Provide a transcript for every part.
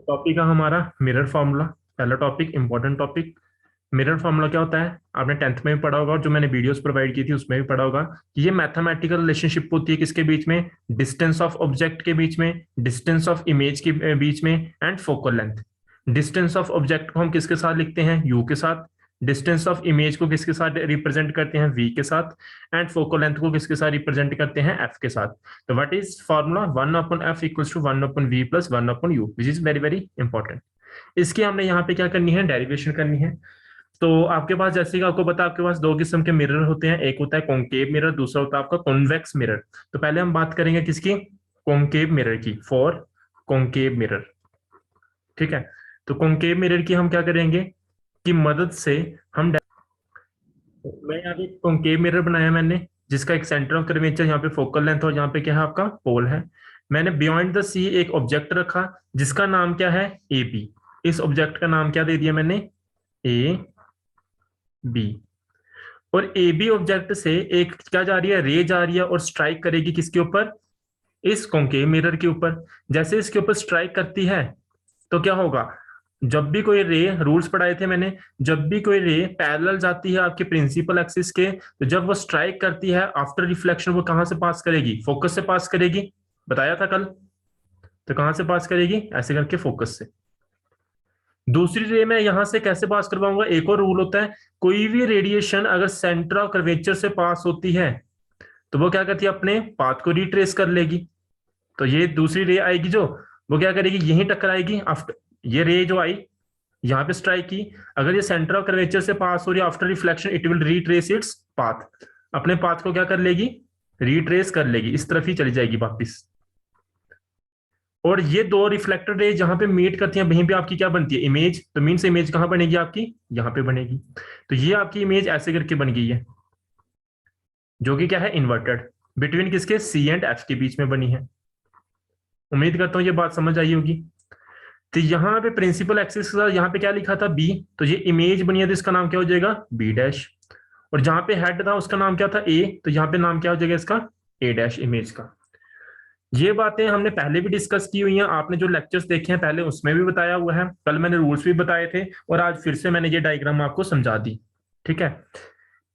Topic है हमारा mirror formula. पहला topic, important topic. Mirror formula क्या होता है आपने 10th में भी पढ़ा होगा और जो मैंने वीडियोस प्रोवाइड की थी उसमें भी पढ़ा होगा कि ये मैथमेटिकल रिलेशनशिप होती है किसके बीच में, डिस्टेंस ऑफ ऑब्जेक्ट के बीच में, डिस्टेंस ऑफ इमेज के बीच में and focal length. Distance of object को हम किसके साथ लिखते हैं, यू के साथ। डिस्टेंस ऑफ इमेज को किसके साथ रिप्रेजेंट करते हैं, वी के साथ। एंड फोकल लेंथ को किसके साथ रिप्रेजेंट करते हैं, एफ के साथ। तो what is formula, 1/f equals to 1/v plus 1/u, which is very very important. इसकी हमने यहाँ पे क्या करनी है, डेरिवेशन करनी है। तो आपके पास जैसे कि आपको पता है आपके पास दो किस्म के मिरर होते हैं, एक होता है कॉन्केव मिरर, दूसरा होता है आपका कॉन्वेक्स मिरर। तो पहले हम बात करेंगे किसकी, कॉन्केव मिरर की, फॉर कॉन्केव मिरर। ठीक है, तो कॉन्केव मिरर की हम क्या करेंगे कि मदद से हम मैं यहाँ पे कॉन्केव मिरर बनाया मैंने, जिसका एक सेंटर ऑफ कर्वेचर यहाँ पे फोकल लेंथ और यहाँ पे क्या है आपका पोल है। मैंने बियॉन्ड द सी एक ऑब्जेक्ट रखा जिसका नाम क्या है, ए बी। इस ऑब्जेक्ट का नाम क्या दे दिया मैंने, ए बी। और ए बी ऑब्जेक्ट से एक क्या जा रही है, रे जा रही है और स्ट्राइक करेगी किसके ऊपर, इस कॉन्केव मिरर के ऊपर। जैसे इसके ऊपर स्ट्राइक करती है तो क्या होगा, जब भी कोई रे, रूल्स पढ़ाए थे मैंने, जब भी कोई रे पैरेलल जाती है आपके प्रिंसिपल एक्सिस के, तो जब वो स्ट्राइक करती है आफ्टर रिफ्लेक्शन वो कहां से पास करेगी, फोकस से पास करेगी, बताया था कल। तो कहां से पास करेगी, ऐसे करके फोकस से। दूसरी रे मैं यहां से कैसे पास करवाऊंगा, एक और रूल होता है, कोई भी रेडिएशन अगर सेंटर ऑफ कर्वेचर से पास होती है तो वो क्या करती है, अपने पाथ को रिट्रेस कर लेगी। तो ये दूसरी रे आएगी जो, वो क्या करेगी, यहीं टकराएगी। आफ्टर ये रे जो आई यहाँ पे स्ट्राइक की, अगर ये सेंटर ऑफ कर्वेचर से पास हो रही है after reflection, it will retrace its path. अपने पाथ को क्या कर लेगी, रिट्रेस कर लेगी, इस तरफ ही चली जाएगी वापिस। और ये दो रिफ्लेक्टेड रे जहां पे मीट करती हैं वहीं पे आपकी क्या बनती है, इमेज। तो मीन से इमेज कहां बनेगी आपकी, यहां पे बनेगी। तो ये आपकी इमेज ऐसे करके बन गई है, जो कि क्या है, इन्वर्टेड, बिटवीन किसके, सी एंड एफ के बीच में बनी है। उम्मीद करता हूं ये बात समझ आई होगी। तो यहाँ पे प्रिंसिपल एक्सिस के साथ यहाँ पे क्या लिखा था, बी। तो ये इमेज बनी है तो इसका नाम क्या हो जाएगा, बी डैश। और जहां पे हेड था उसका नाम क्या था, ए। तो यहाँ पे नाम क्या हो जाएगा इसका, ए डैश, इमेज का। ये बातें हमने पहले भी डिस्कस की हुई हैं, आपने जो लेक्चर्स देखे हैं पहले उसमें भी बताया हुआ है, कल मैंने रूल्स भी बताए थे और आज फिर से मैंने ये डायग्राम आपको समझा दी। ठीक है,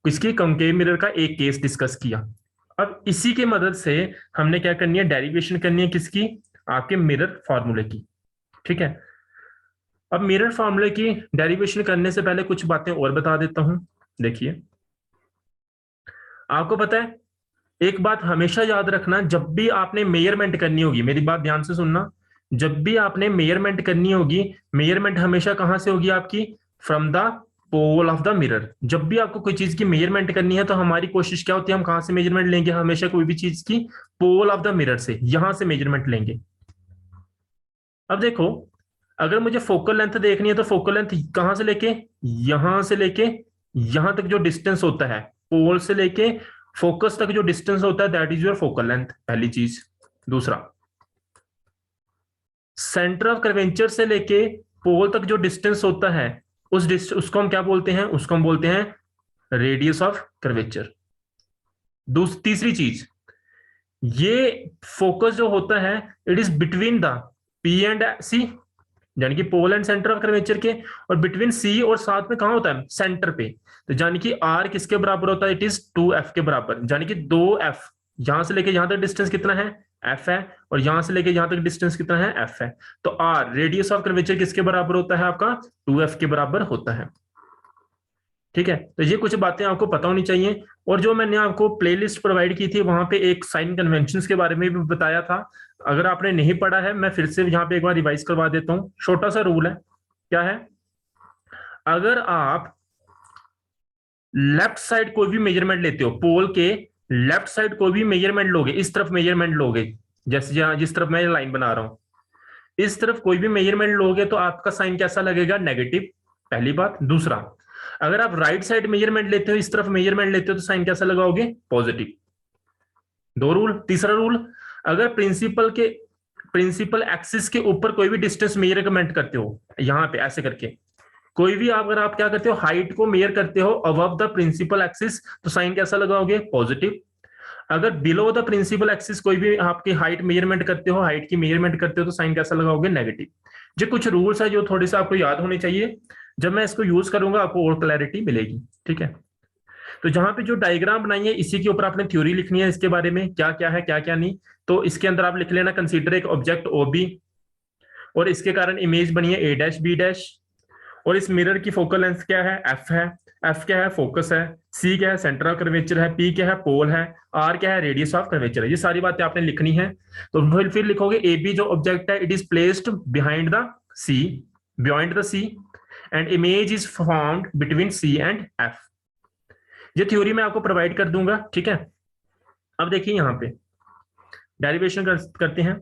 इसकी कॉन्केव मिरर का एक केस डिस्कस किया। अब इसी की मदद से हमने क्या करनी है, डेरिवेशन करनी है किसकी, आपके मिरर फॉर्मूले की। ठीक है, अब मिरर फॉर्मूले की डेरिवेशन करने से पहले कुछ बातें और बता देता हूं। देखिए, आपको पता है एक बात हमेशा याद रखना, जब भी आपने मेजरमेंट करनी होगी, मेरी बात ध्यान से सुनना, जब भी आपने मेजरमेंट करनी होगी, मेजरमेंट हमेशा कहां से होगी आपकी, from the pole of the mirror. जब भी आपको कोई चीज की मेजरमेंट करनी है तो हमारी कोशिश क्या होती है, हम कहां से मेजरमेंट लेंगे, हमेशा कोई भी चीज की पोल ऑफ द मिरर से, यहां से मेजरमेंट लेंगे। अब देखो, अगर मुझे फोकल लेंथ देखनी है तो फोकल लेंथ कहां से लेके, यहां से लेके यहां तक जो डिस्टेंस होता है, पोल से लेके फोकस तक जो डिस्टेंस होता है, that is your focal length, पहली चीज। दूसरा, सेंटर ऑफ कर्वेचर से लेके पोल तक जो डिस्टेंस होता है, उसको हम क्या बोलते हैं, उसको हम बोलते हैं रेडियस ऑफ कर्वेचर। तीसरी चीज, ये फोकस जो होता है, it is between the P and C, यानी कि pole and centre of curvature के, और बिटवीन सी और साथ में कहां होता है, सेंटर पे। तो यानी कि आर किसके बराबर होता है, इट इज 2f के बराबर, यानी कि 2f। यहां से लेके यहां तक डिस्टेंस कितना है, f है, और यहां से लेके यहां तक डिस्टेंस कितना है, f है। तो आर रेडियस ऑफ कर्वेचर किसके बराबर होता है आपका, 2f के बराबर होता है। ठीक है, तो ये कुछ बातें आपको पता होनी चाहिए। और जो मैंने आपको प्लेलिस्ट प्रोवाइड की थी वहां पे एक साइन कन्वेंशन के बारे में भी बताया था, अगर आपने नहीं पढ़ा है मैं फिर से यहाँ पे एक बार रिवाइज करवा देता हूँ। छोटा सा रूल है, क्या है, अगर आप लेफ्ट साइड कोई भी मेजरमेंट लेते हो, पोल के लेफ्ट साइड कोई भी मेजरमेंट लोगे, इस तरफ मेजरमेंट लोगे, जैसे यहाँ जिस तरफ मैं लाइन बना रहा हूं, इस तरफ कोई भी मेजरमेंट लोगे तो आपका साइन कैसा लगेगा, नेगेटिव, पहली बात। दूसरा, अगर आप राइट साइड मेजरमेंट लेते हो, इस तरफ मेजरमेंट लेते हो, तो साइन कैसा लगाओगे, पॉजिटिव। दो रूल। तीसरा रूल, अगर प्रिंसिपल एक्सिस के ऊपर कोई भी डिस्टेंस मेजरमेंट करते हो, यहां पे ऐसे करके कोई भी अगर आप क्या करते हो, हाइट को मेजर करते हो अबव द प्रिंसिपल एक्सिस, तो साइन कैसा लगाओगे, पॉजिटिव। अगर बिलो द प्रिंसिपल एक्सिस कोई भी आपकी हाइट मेजरमेंट करते हो, हाइट की मेजरमेंट करते हो, तो साइन कैसा लगाओगे? नेगेटिव। जो कुछ रूल्स है जो थोड़ी सा आपको याद होने चाहिए, जब मैं इसको यूज करूंगा आपको और क्लैरिटी मिलेगी। ठीक है, तो जहां पे जो डायग्राम बनाई है इसी के ऊपर आपने थ्योरी लिखनी है, इसके बारे में क्या क्या है क्या क्या नहीं। तो इसके अंदर आप लिख लेना, कंसीडर एक ऑब्जेक्ट ओ बी, और इसके कारण इमेज बनी है ए डैश बी डैश, और इस मिरर की फोकल लेंथ क्या है? एफ है। एफ क्या है? फोकस है। सी क्या है? सेंटर ऑफ कर्वेचर है। पी क्या है? पोल है। आर क्या है? रेडियस ऑफ कर्वेचर है। ये सारी बातें आपने लिखनी है। तो फिर लिखोगे ए बी जो ऑब्जेक्ट है, it is placed behind the C, beyond the C, and image is formed between C and F. ये थ्योरी मैं आपको प्रोवाइड कर दूंगा। ठीक है, अब देखिए यहाँ पे डेरिवेशन करते हैं।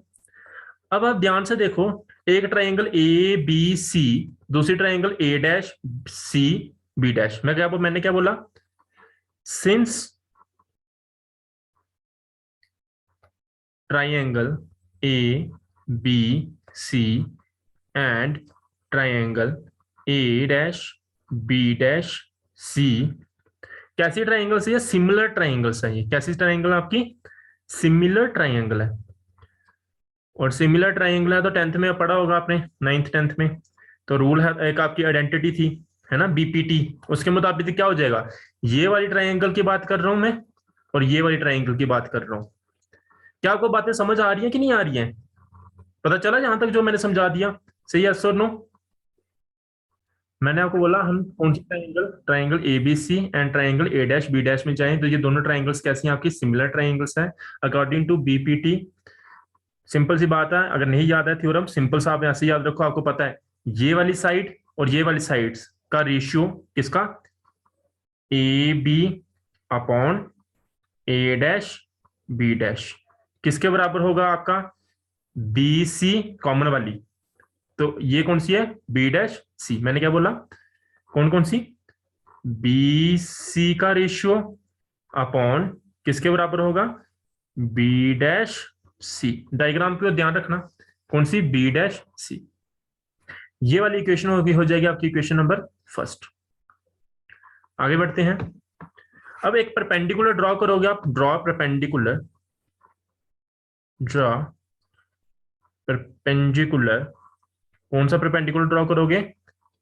अब आप ध्यान से देखो, एक ट्राइंगल ए बी सी, दूसरी triangle A dash C B dash. मैंने क्या बोला? Since triangle A B C and triangle A dash B dash C, कैसी ट्राइंगल्स है? सिमिलर ट्राइंगल्स है। ये कैसी ट्राइंगल आपकी? सिमिलर ट्राइंगल है। और सिमिलर ट्राइंगल है तो टेंथ में पढ़ा होगा आपने, नाइन्थ टेंथ में। तो रूल है, एक आपकी आइडेंटिटी थी, है ना, बीपीटी। उसके मुताबिक क्या हो जाएगा? ये वाली ट्राइंगल की बात कर रहा हूं मैं, और ये वाली ट्राइंगल की बात कर रहा हूं। क्या आपको बातें समझ आ रही हैं कि नहीं आ रही हैं? पता चला जहां तक जो मैंने समझा दिया? सही, यस और नो? मैंने आपको बोला हम कौन सी triangle, triangle A B C and triangle A dash B dash में जाएं, तो ये दोनों ट्राइंगल्स कैसी हैं आपकी? सिमिलर ट्राइंगल्स हैं अकॉर्डिंग टू बीपीटी। सिंपल सी बात है, अगर नहीं याद है थ्योरम, सिंपल सा आप ऐसे याद रखो, आपको पता है ये वाली साइड और ये वाली साइड्स का रेशियो किसका? A B upon A dash B dash किसके बराबर होगा आपका? बी सी कॉमन वाली। तो ये कौन सी है? बी डैश सी। मैंने क्या बोला? कौन कौन सी? बी सी का रेशियो अपॉन किसके बराबर होगा? बी डैश सी। डायग्राम पे ध्यान रखना, कौन सी? बी डैश सी। ये वाली इक्वेशन हो जाएगी आपकी इक्वेशन नंबर फर्स्ट। आगे बढ़ते हैं। अब एक परपेंडिकुलर ड्रॉ करोगे आप, ड्रॉ परपेंडिकुलर, ड्रॉ परपेंडिकुलर। कौन सा परपेंडिकुलर ड्रॉ करोगे?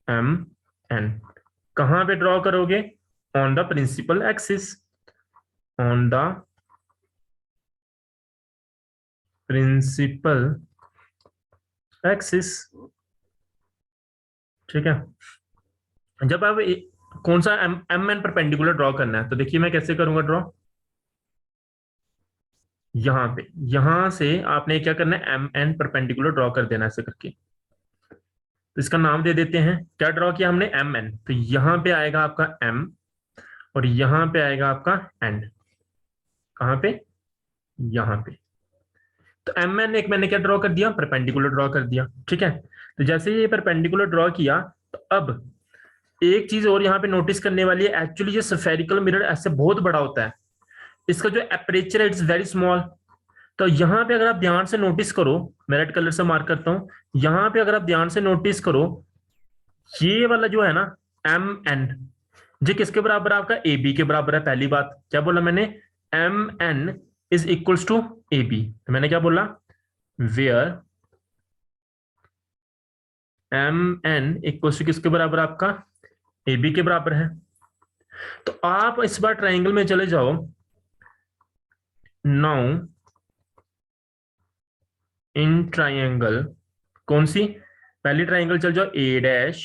M N. कहां पे ड्रॉ करोगे? On the principal axis, on the principal axis. ठीक है, जब आप कौन सा M M N perpendicular draw करना है, तो देखिए मैं कैसे करूंगा ड्रॉ। यहां पे, यहां से आपने क्या करना है? एम एन परपेंडिकुलर ड्रॉ कर देना ऐसे करके। तो इसका नाम दे देते हैं, क्या ड्रॉ किया हमने? M N. तो यहां पे आएगा आपका एम, और यहां पे आएगा आपका एन। कहां पे? यहां पे। तो एम एन एक मैंने क्या ड्रॉ कर दिया? परपेंडिकुलर ड्रॉ कर दिया। ठीक है, तो जैसे ये परपेंडिकुलर ड्रॉ किया, तो अब एक चीज और यहाँ पे नोटिस करने वाली है। एक्चुअली ये स्फेरिकल मिरर ऐसे बहुत बड़ा होता है, इसका जो एपरेचर है इट्स वेरी स्मॉल। तो यहाँ पे अगर आप ध्यान से नोटिस करो, मैं रेड कलर से मार्क करता हूं, यहाँ पे अगर आप ध्यान से नोटिस करो, ये वाला जो है ना एम एन, ये किसके बराबर है? आपका ए बी के बराबर है। पहली बात क्या बोला मैंने? M N is equals to A B. तो मैंने क्या बोला? Where M N equals to किसके बराबर? आपका ए बी के बराबर है। तो आप इस बार ट्राइंगल में चले जाओ। नाउ इन ट्राइंगल, कौन सी? पहली ट्राइंगल चल जाओ, A dash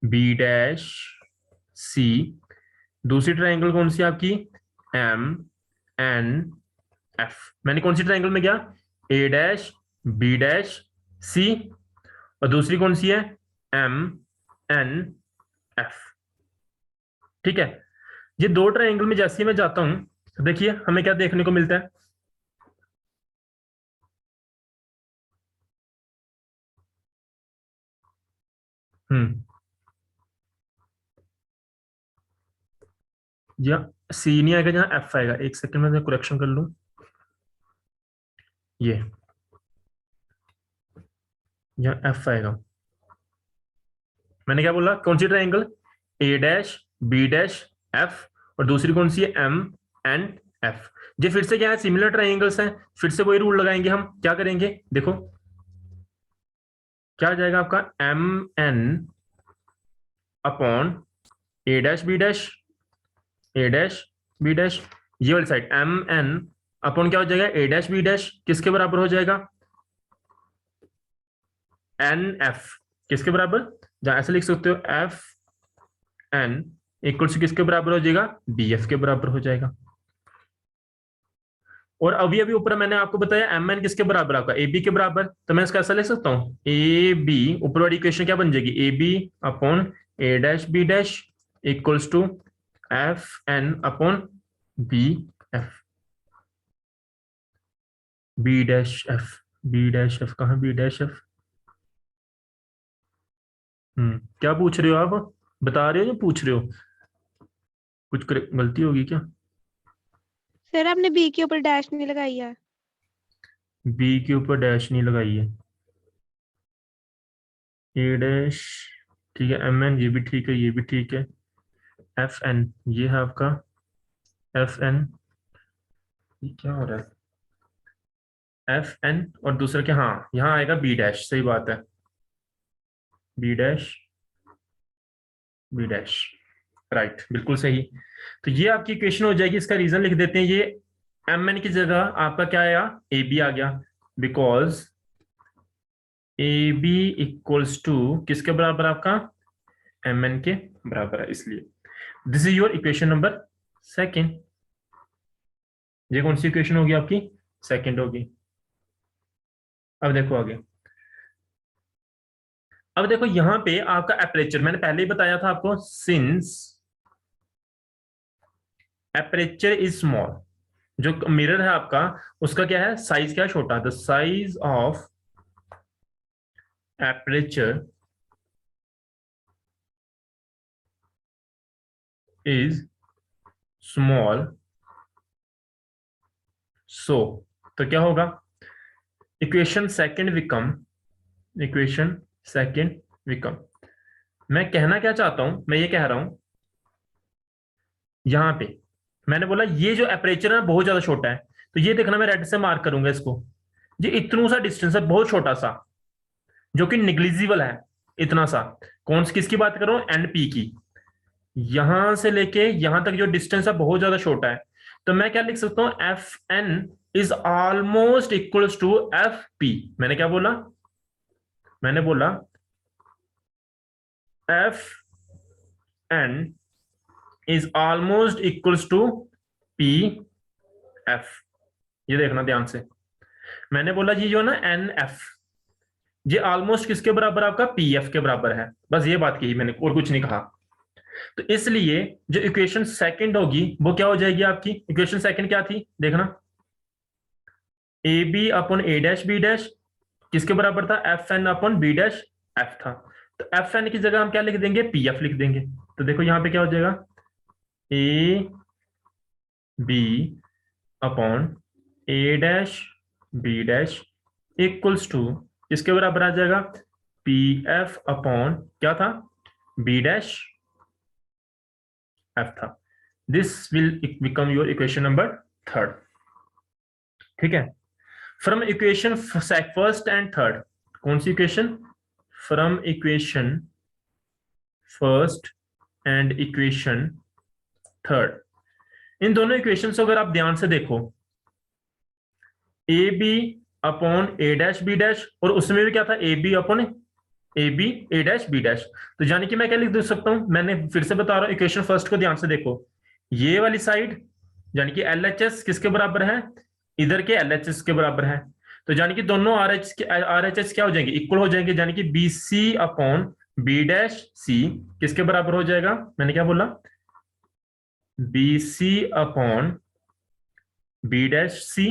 B dash C. दूसरी ट्राइंगल कौन सी आपकी? M N F. मैंने कौन सी ट्राइंगल में गया? A dash B dash C, और दूसरी कौन सी है? M N F. ठीक है, ये दो ट्राइंगल में जैसे ही मैं जाता हूं, तो देखिए हमें क्या देखने को मिलता है? हम्म, या सी नहीं आएगा, जहां एफ आएगा। एक सेकंड में करेक्शन कर लूं। ये यहाँ एफ आएगा। मैंने क्या बोला? कौन सी triangle? A dash B dash F, और दूसरी कौन सी है? M N F. ये फिर से क्या है, सिमिलर ट्राइंगल्स हैं, फिर से वही रूल लगाएंगे हम। क्या करेंगे देखो, क्या आ जाएगा आपका, M N upon A dash B dash, A dash B dash, ये वाली साइड एम एन अपॉन क्या हो जाएगा, ए डैश बी डैश, किसके बराबर हो जाएगा, एन एफ। किसके बराबर, जहां ऐसे लिख सकते हो, एफ एन इक्वल टू किसके बराबर हो जाएगा, बी एफ के बराबर हो जाएगा। और अभी अभी ऊपर मैंने आपको बताया एम एन किसके बराबर, आपका ए बी के बराबर, तो मैं इसका ऐसा लिख सकता हूँ, ए बी, ऊपर वाली इक्वेशन क्या बन जाएगी, A B upon A dash B dash equals to F N upon B F, B dash F, B dash F कहाँ, बी डैश एफ। क्या पूछ रहे हो आप, बता रहे हो या पूछ रहे हो, कुछ गलती होगी क्या। सर आपने बी के ऊपर डैश नहीं लगाई है। बी के ऊपर डैश नहीं लगाई है, ए डैश, ठीक है, एम एन ये भी ठीक है, ये भी ठीक है, एफ एन ये है आपका, एफ एन, ये क्या हो रहा है, एफ एन और दूसरा क्या, हाँ यहाँ आएगा बी डैश, सही बात है, B dash, B dash, right, बिल्कुल सही। तो ये आपकी इक्वेशन हो जाएगी। इसका रीजन लिख देते हैं, ये एम एन की जगह आपका क्या आया, ए बी आ गया, because A B equals to किसके बराबर, आपका एम एन के बराबर है, इसलिए this is your equation number second. ये कौन सी इक्वेशन होगी आपकी, सेकेंड होगी। अब देखो आगे, अब देखो यहां पे आपका एपरेचर, मैंने पहले ही बताया था आपको, सिंस एपरेचर इज स्मॉल, जो मिरर है आपका उसका क्या है, साइज क्या है, छोटा, the size of aperture is small, so तो क्या होगा, equation second become, equation second become, मैं कहना क्या चाहता हूं, मैं ये कह रहा हूं, यहां पे मैंने बोला ये जो एपरेचर है बहुत ज्यादा छोटा है, तो ये देखना मैं रेड से मार्क करूंगा इसको, ये इतना सा डिस्टेंस है बहुत छोटा सा, जो कि निग्लिजिबल है, इतना सा। कौन सी, किसकी बात कर रहा हूं, एन पी की, यहां से लेके यहां तक जो डिस्टेंस है बहुत ज्यादा छोटा है, तो मैं क्या लिख सकता हूं, F N is almost equals to F P. मैंने क्या बोला, मैंने बोला F N is almost equals to P F. ये देखना ध्यान से, मैंने बोला ये जो ना एन एफ, ये ऑलमोस्ट किसके बराबर, आपका पी एफ के बराबर है, बस ये बात कही मैंने और कुछ नहीं कहा। तो इसलिए जो इक्वेशन सेकंड होगी वो क्या हो जाएगी आपकी, इक्वेशन सेकंड क्या थी देखना, A B upon A dash B dash किसके बराबर था, F N upon B dash F था। तो एफ एन की जगह हम क्या लिख देंगे, पी एफ लिख देंगे। तो देखो यहां पे क्या हो जाएगा, A B upon A dash B dash equals to किसके बराबर आ जाएगा, पी एफ अपॉन क्या था, बी डैश एफ था। This will become your equation number third. ठीक है, from equation first and third, कौन सी equation, from equation first and equation third, इन दोनों इक्वेशन को अगर आप ध्यान से देखो, A B upon A dash B dash, और उसमें भी क्या था, ए B upon A B A dash B dash, तो यानी कि मैं क्या लिख दे सकता हूं, मैंने फिर से बता रहा हूं, इक्वेशन फर्स्ट को ध्यान से देखो, ये वाली साइड यानी कि एल एच एस किसके बराबर है, इधर के एल एच एस के बराबर है, तो यानी कि दोनों आर एच एस क्या हो जाएंगे, इक्वल हो जाएंगे, यानी कि B C upon B dash C किसके बराबर हो जाएगा, मैंने क्या बोला, B C upon B dash C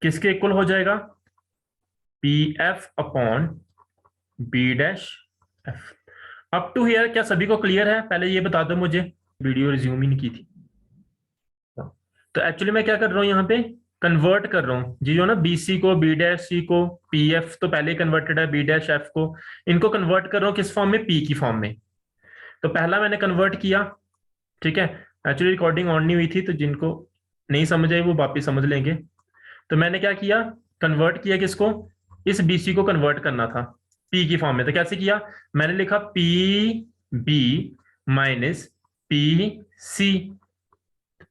किसके इक्वल हो जाएगा, P F upon B dash F. Up to here क्या सभी को क्लियर है, पहले ये बता दो मुझे, वीडियो रिज्यूम ही नहीं की थी। तो एक्चुअली मैं क्या कर रहा हूं, यहाँ पे कन्वर्ट कर रहा हूँ जी, जो ना बी सी को बी डैश सी को, पी एफ तो पहले कन्वर्टेड है, बी डैश एफ को, इनको कन्वर्ट कर रहा हूँ किस फॉर्म में, पी की फॉर्म में। तो पहला मैंने कन्वर्ट किया, ठीक है, एक्चुअली रिकॉर्डिंग ऑन नहीं हुई थी, तो जिनको नहीं समझ आई वो वापिस समझ लेंगे। तो मैंने क्या किया, कन्वर्ट किया किसको, इस बीसी को कन्वर्ट करना था पी की फॉर्म में। तो कैसे किया, मैंने लिखा P B minus P C,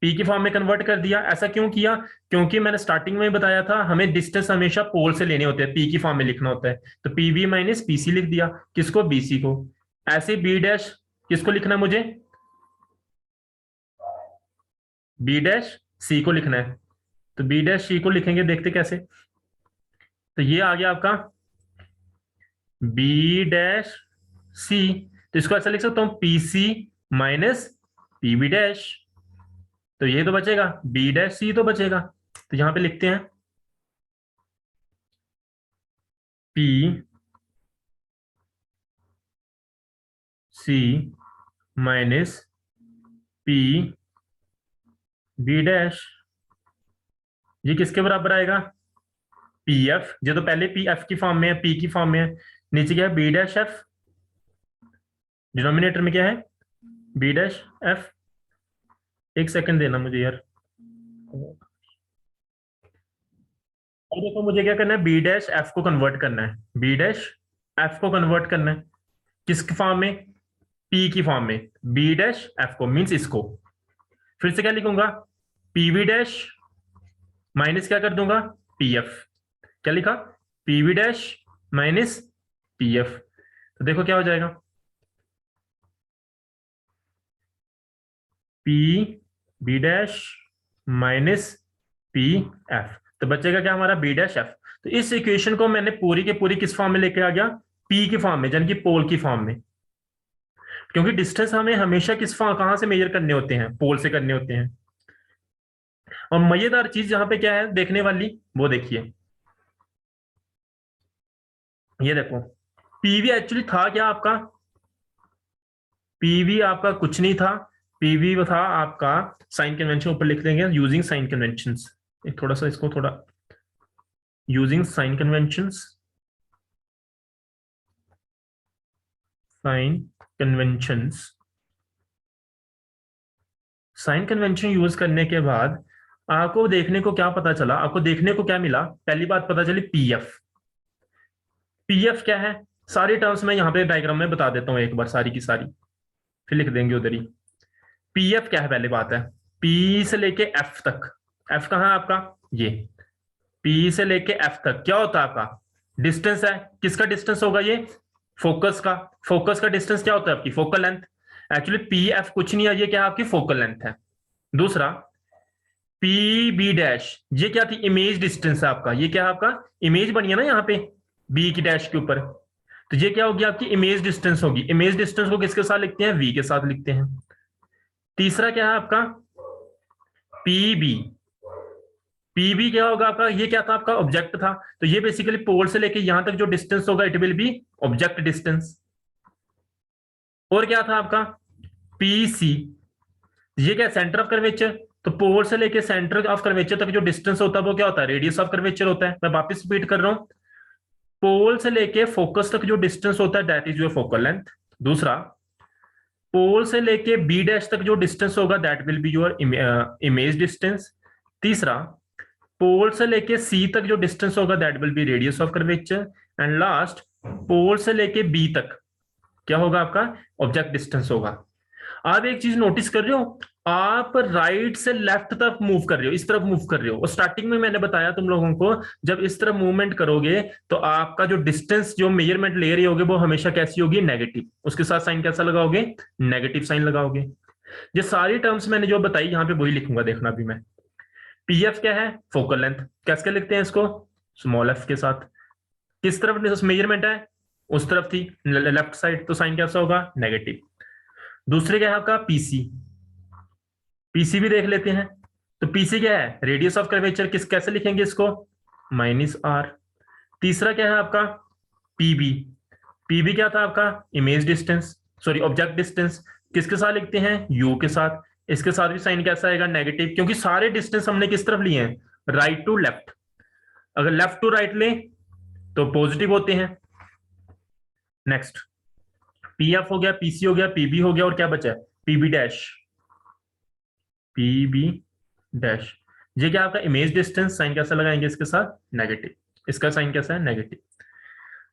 P की फॉर्म में कन्वर्ट कर दिया। ऐसा क्यों किया, क्योंकि मैंने स्टार्टिंग में बताया था हमें डिस्टेंस हमेशा पोल से लेने होते हैं, पी की फॉर्म में लिखना होता है। तो P B minus P C लिख दिया, किसको, बीसी को। ऐसे बी डैश किसको लिखना है मुझे, बी डैश सी को लिखना है। तो बी डैश सी को लिखेंगे, देखते कैसे। तो ये आ गया आपका बी डैश सी, तो इसको ऐसा लिख सकता हूं P C minus P B dash. तो ये तो बचेगा, बी डैश सी तो बचेगा। तो यहां पे लिखते हैं P C minus P B dash, ये किसके बराबर आएगा, पी एफ। ये तो पहले पी एफ की फॉर्म में है, पी की फॉर्म में है। नीचे क्या है, बी डैश एफ, डिनोमिनेटर में क्या है, बी डैश एफ। एक सेकंड देना मुझे यार। और देखो मुझे क्या करना है, बी डैश एफ को कन्वर्ट करना है, बी डैश एफ को कन्वर्ट करना है किसकी फॉर्म में, पी की फॉर्म में, बी डैश एफ को, मींस इसको। फिर से क्या लिखूंगा, पी बी डैश माइनस क्या कर दूंगा, पी एफ। क्या लिखा, P B dash minus P F. तो देखो क्या हो जाएगा, P B dash minus P F. तो बचेगा क्या हमारा, बी डैश एफ। तो इस इक्वेशन को मैंने पूरी की पूरी किस फॉर्म में लेके आ गया, पी की फॉर्म में, यानी कि पोल की फॉर्म में। क्योंकि डिस्टेंस हमें हमेशा किस फॉर्म, कहां से मेजर करने होते हैं, पोल से करने होते हैं। और मजेदार चीज यहां पे क्या है देखने वाली, वो देखिए, ये देखो, पीवी एक्चुअली था क्या आपका, पीवी आपका कुछ नहीं था। पीवी था आपका साइन कन्वेंशन, ऊपर लिख देंगे यूजिंग साइन कन्वेंशंस। थोड़ा सा इसको थोड़ा, using sign conventions, sign conventions. Sign convention use करने के बाद आपको देखने को क्या पता चला, आपको देखने को क्या मिला, पहली बात पता चली पीएफ। पीएफ क्या है, सारी टर्म्स मैं यहां पे डायग्राम में बता देता हूं एक बार सारी की सारी, फिर लिख देंगे उधर ही। पीएफ क्या है, पहले बात है, पी से लेके एफ तक, एफ कहां है आपका, ये पी से लेके एफ तक क्या होता है आपका, डिस्टेंस है। किसका डिस्टेंस होगा ये, फोकस का। फोकस का डिस्टेंस क्या होता है आपकी, focal length. Actually P F कुछ नहीं है, ये क्या है आपकी फोकल लेंथ है। दूसरा पी बी डैश, ये क्या थी, इमेज डिस्टेंस है आपका, ये क्या है आपका, इमेज बनी है ना यहाँ पे बी की डैश के ऊपर। तो ये क्या होगी आपकी इमेज डिस्टेंस होगी। इमेज डिस्टेंस को किसके साथ लिखते हैं, वी के साथ लिखते हैं। तीसरा क्या है आपका, पीबी। पीबी क्या होगा आपका, ये क्या था आपका, ऑब्जेक्ट था। तो ये बेसिकली पोल से लेके यहां तक जो डिस्टेंस होगा it will be object distance. और क्या था आपका, पीसी, ये क्या, सेंटर ऑफ कर्वेचर। तो पोल से लेके सेंटर ऑफ कर्वेचर तक जो डिस्टेंस होता है वो क्या होता है, रेडियस ऑफ कर्वेचर होता है। मैं वापस रिपीट कर रहा हूं, पोल से लेके फोकस तक जो डिस्टेंस होता है that is your focal length. दूसरा, पोल से लेके बी डैश तक जो डिस्टेंस होगा that will be your image distance. तीसरा, पोल से लेके सी तक जो डिस्टेंस होगा that will be radius of curvature. And last, pole से लेके बी तक क्या होगा आपका, ऑब्जेक्ट डिस्टेंस होगा। आप एक चीज नोटिस कर रहे हो, आप राइट से लेफ्ट तरफ मूव कर रहे हो, इस तरफ मूव कर रहे हो। और स्टार्टिंग में मैंने बताया तुम लोगों को, जब इस तरफ मूवमेंट करोगे तो आपका जो डिस्टेंस, जो मेजरमेंट ले रही होगे वो हमेशा कैसी होगी, नेगेटिव। उसके साथ साइन कैसा लगाओगे, नेगेटिव साइन लगाओगे। ये सारी टर्म्स मैंने जो बताई यहां पे वही लिखूंगा, देखना भी मैं। पीएफ क्या है, फोकल लेंथ। कैसे लिखते हैं इसको, स्मॉल एफ के साथ। किस तरफ मेजरमेंट है, उस तरफ थी, लेफ्ट साइड, तो साइन कैसा होगा, नेगेटिव। दूसरे क्या है आपका, पीसी। पीसी भी देख लेते हैं। तो पीसी क्या है, रेडियस ऑफ कर्वेचर, किस कैसे लिखेंगे इसको, माइनस आर। तीसरा क्या है आपका, पीबी। पीबी क्या था आपका, image distance, sorry object distance. किसके साथ लिखते हैं, यू के साथ। इसके साथ भी साइन कैसा आएगा, नेगेटिव, क्योंकि सारे डिस्टेंस हमने किस तरफ लिए हैं, राइट टू लेफ्ट। अगर लेफ्ट टू राइट लें तो पॉजिटिव होते हैं। नेक्स्ट, पीएफ हो गया, पीसी हो गया, पीबी हो गया, और क्या बचा है, PB dash. P B dash. ये क्या आपका इमेज डिस्टेंस, साइन कैसा लगाएंगे इसके साथ, नेगेटिव, इसका साइन कैसा है, नेगेटिव।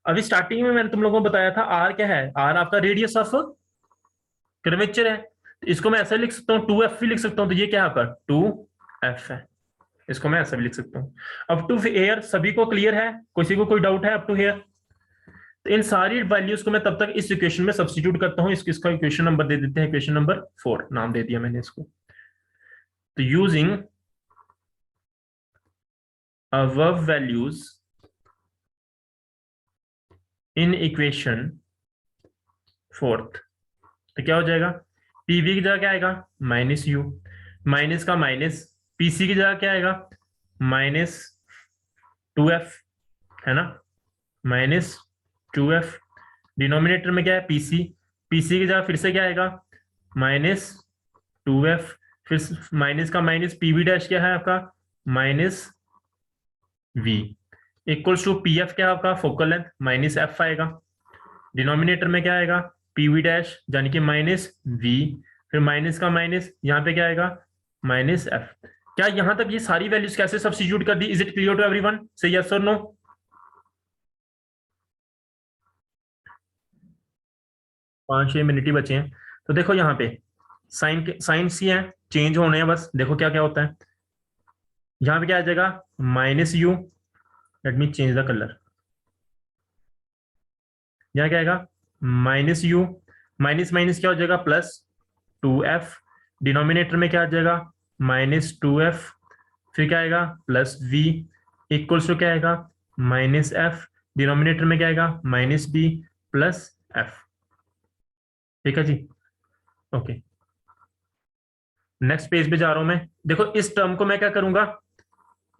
अभी स्टार्टिंग में मैंने तुम लोगों को बताया था आर क्या है, आर आपका रेडियस ऑफ कर्वेचर है, तो इसको मैं ऐसे लिख सकता हूँ, 2f भी लिख सकता हूँ, तो ये क्या है आपका 2f है, इसको मैं ऐसा भी लिख सकता हूँ। अप टू हेयर सभी को क्लियर है, किसी को कोई डाउट है अप टू हेयर? तो इन सारी वैल्यूज को मैं तब तक इस इक्वेशन में सब्स्टिट्यूट करता हूँ, इसका इक्वेशन नंबर दे देते हैं, इक्वेशन नंबर 4 नाम दे दिया मैंने इसको। तो using above values in equation 4th, तो क्या हो जाएगा, पीवी की जगह क्या आएगा, माइनस यू, माइनस का माइनस, पीसी की जगह क्या आएगा, माइनस 2f, है ना, माइनस 2f। डिनोमिनेटर में क्या है, पीसी, पीसी की जगह फिर से क्या आएगा, माइनस 2f, फिर माइनस का माइनस, पीवी डैश क्या है आपका, minus v, equals to P F क्या है आपका, फोकल लेंथ, माइनस एफ आएगा। डिनोमिनेटर में क्या आएगा, पीवी डैश यानी कि माइनस वी, फिर माइनस का माइनस, यहाँ पे क्या आएगा, माइनस एफ। क्या यहां तक ये सारी वैल्यूज कैसे सब्स्टिट्यूट कर दी, is it clear to everyone, say yes और नो? 5-6 मिनट ही बचे हैं, तो देखो यहाँ पे साइन सी है, चेंज होने हैं बस, देखो क्या क्या होता है। यहाँ पे क्या आ जाएगा, minus you, let me change the colour, यहाँ क्या आएगा, माइनस यू, माइनस माइनस क्या हो जाएगा, प्लस 2f, डिनोमिनेटर में क्या आ जाएगा, माइनस 2f, फिर क्या आएगा, प्लस v, इक्वल्स टू क्या आएगा, माइनस f, डिनोमिनेटर में क्या आएगा, माइनस b प्लस f। ठीक है जी, ओके। नेक्स्ट पेज पे जा रहा हूं मैं, देखो इस टर्म को मैं क्या करूंगा,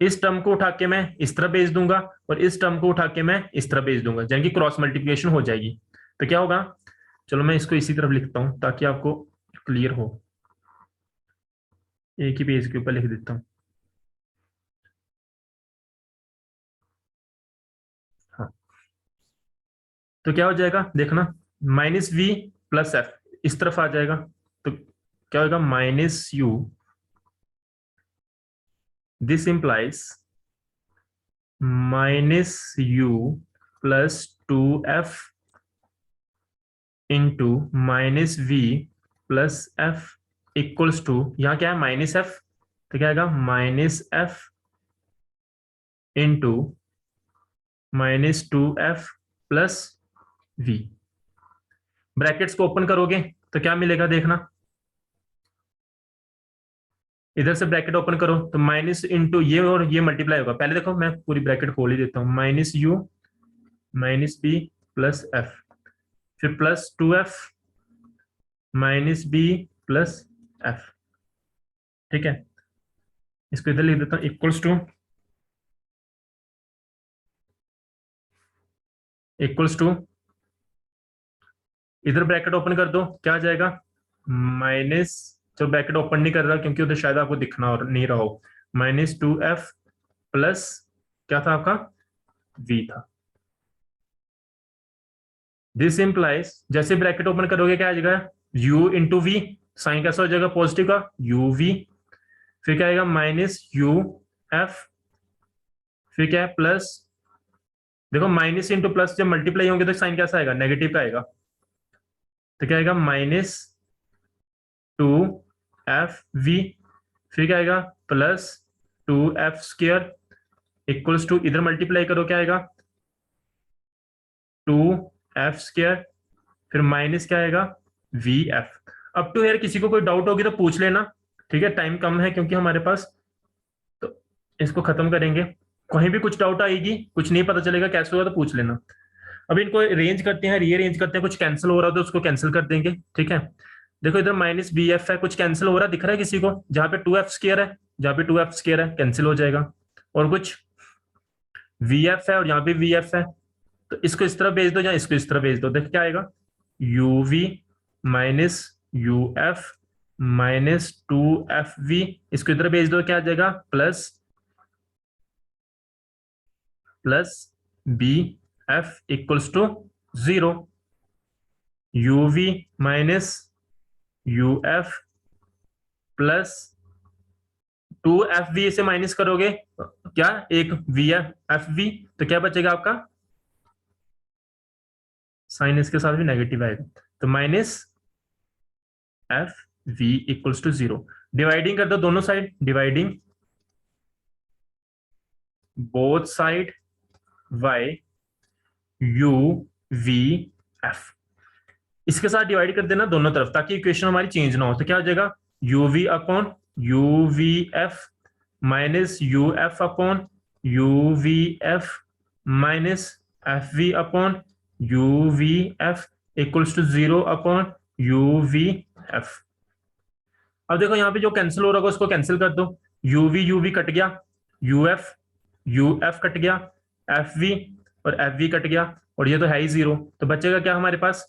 इस टर्म को उठा के मैं इस तरह भेज दूंगा, और इस टर्म को उठा के मैं इस तरह भेज दूंगा, यानी कि क्रॉस मल्टीप्लिकेशन हो जाएगी। तो क्या होगा, चलो मैं इसको इसी तरफ लिखता हूं ताकि आपको क्लियर हो, एक ही पेज के ऊपर लिख देता हूं। हाँ, तो क्या हो जाएगा देखना, माइनस वी प्लस एफ इस तरफ आ जाएगा, तो क्या होगा, minus U, this implies minus U plus 2f into minus V plus F equals to, यहां क्या है, माइनस एफ, तो क्या आएगा, minus F into minus 2f plus V. Brackets को ओपन करोगे तो क्या मिलेगा देखना, इधर से ब्रैकेट ओपन करो तो माइनस इंटू ये और ये मल्टीप्लाई होगा, पहले देखो मैं पूरी ब्रैकेट खोल ही देता हूं, minus U minus B plus F, फिर plus 2f minus B plus F. ठीक है, इसको इधर लिख देता हूं, इक्वल्स टू, इधर ब्रैकेट ओपन कर दो, क्या आ जाएगा, माइनस, तो ब्रैकेट ओपन नहीं कर रहा क्योंकि उधर शायद आपको दिखना और नहीं रहा हो, माइनस 2f प्लस क्या था आपका, v था। दिस इंप्लाइज, जैसे ब्रैकेट ओपन करोगे क्या आ जाएगा, u इंटू वी, साइन कैसा हो जाएगा, पॉजिटिव का, u v, फिर क्या आएगा, माइनस u f, फिर क्या है, प्लस, देखो माइनस इंटू प्लस जब मल्टीप्लाई होंगे तो साइन कैसा आएगा, नेगेटिव का आएगा, तो क्या आएगा, माइनस 2f v, फिर क्या आएगा, plus 2f square equals to, इधर मल्टीप्लाई करो क्या आएगा, 2f स्क्वायर, फिर माइनस क्या आएगा, vf। अब टू यार किसी को कोई डाउट होगी तो पूछ लेना, ठीक है, टाइम कम है क्योंकि हमारे पास, तो इसको खत्म करेंगे, कहीं भी कुछ डाउट आएगी, कुछ नहीं पता चलेगा कैसे होगा तो पूछ लेना। अब इनको रेंज करते हैं, रीअरेंज करते हैं, कुछ कैंसिल हो रहा हो तो उसको कैंसिल कर देंगे। ठीक है, देखो इधर माइनस बी एफ है, कुछ कैंसिल हो रहा दिख रहा है किसी को, जहां पे 2f स्क्वायर है, जहां पे 2f स्क्वायर है कैंसिल हो जाएगा, और कुछ vf है और यहाँ पे vf है, तो इसको इस तरह भेज दो या इसको इस तरह भेज दो, देख क्या आएगा, uv minus uf minus 2fv, इसको इधर भेज दो क्या आ जाएगा, plus plus B F equals to 0, uv minus uf plus 2FV से माइनस करोगे क्या, एक VFV, तो क्या बचेगा आपका, साइन इसके साथ भी नेगेटिव आएगा, तो minus FV equals to 0। Dividing कर दो दोनों side, dividing both side by UVF, इसके साथ डिवाइड कर देना दोनों तरफ ताकि इक्वेशन हमारी चेंज ना हो। तो क्या हो जाएगा, UV upon UVF minus UF upon UVF minus FV upon UVF equals to 0 upon UVF। अब देखो यहाँ पे जो कैंसिल हो रहा होगा उसको कैंसिल कर दो, UV कट गया, UF कट गया, FV और FV कट गया, और ये तो है ही 0, तो बचेगा क्या हमारे पास,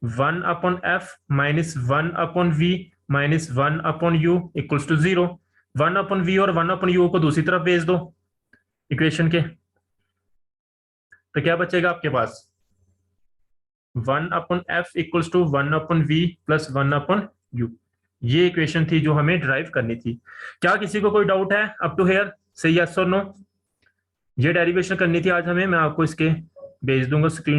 1 upon F minus 1 upon V minus 1 upon U equals to 0। 1 upon V और 1 अपॉन U को दूसरी तरफ भेज दो इक्वेशन के, तो क्या बचेगा आपके पास, 1 upon F equals to 1 upon V plus 1 upon U। ये इक्वेशन थी जो हमें ड्राइव करनी थी। क्या किसी को कोई डाउट है अप टू हेयर, से यस और नो? ये डेरिवेशन करनी थी आज हमें, मैं आपको इसके भेज दूंगा स्क्रीन